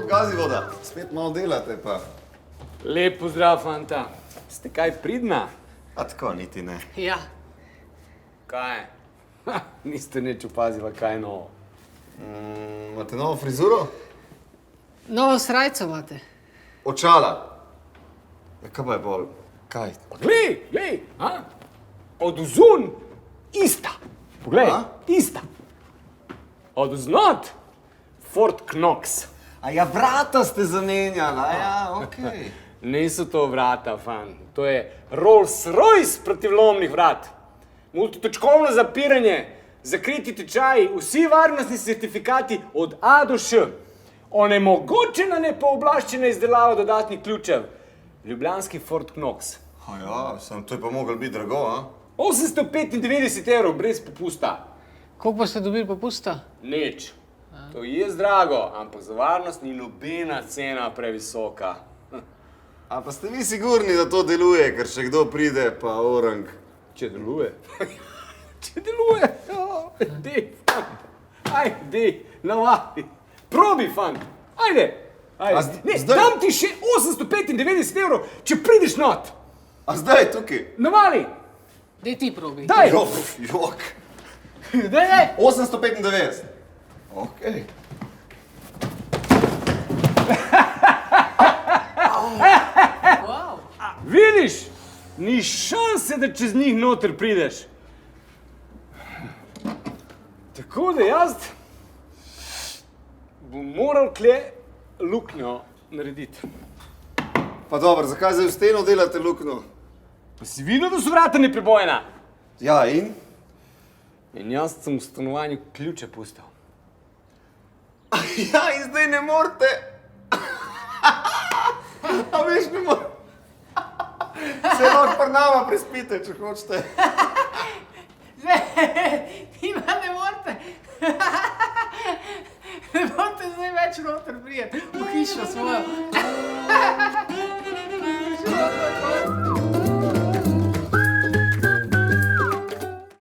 gospod Gazivoda, spet malo delate pa. Lep pozdrav, fanta. Ste kaj pridna? A tako, niti ne. Ja. Kaj? Niste nič opazila, kaj je novo. Imate novo frizuro? Novo srajco imate. Očala. Ja, kaj pa je bolj? Kaj? Glej, od vzun ista. Poglej, ista. Od vznot Ford Knox. A ja, vrata ste zamenjala, ja, okej. Niso to vrata, fan. To je Rolls-Royce protivlomnih vrat. Multitočkovno zapiranje, zakriti tečaji, vsi varnostni certifikati od A do Š. Onemogočena nepooblaščena izdelava dodatnih ključev. Ljubljanski Ford Knox. A ja, samo to je pa moglo biti drago, a? 895 evrov brez popusta. Koliko pa ste dobili popusta? Nič. To je drago, ampak za varnost ni nobena cena previsoka. A pa ste vi sigurni, da to deluje, ker še kdo pride pa orang? Če deluje. Če deluje. Dej, fant. Ajde, navadi. Probi, fant. Ajde. Ne, dam ti še 895 evrov, če prideš not. A zdaj je tukaj? Navali. Dej ti probi. Daj. Jok. Daj. 895. Okej. Wow. Vidiš, ni šanse, da čez njih noter prideš. Tako da jaz bom moral kle luknjo narediti. Pa dobro, zakaj zdaj v steno delate luknjo? Pa si videl, da so vrata neprebojena? Ja, in? In jaz sem v stanovanju ključe pustil. Ja, in zdaj ne morete. A veš, ne morete. Se lahko pri nama prespite, če hočete. Ti pa ne morete. Ne morete zdaj več noter prijeti v hišo svojo.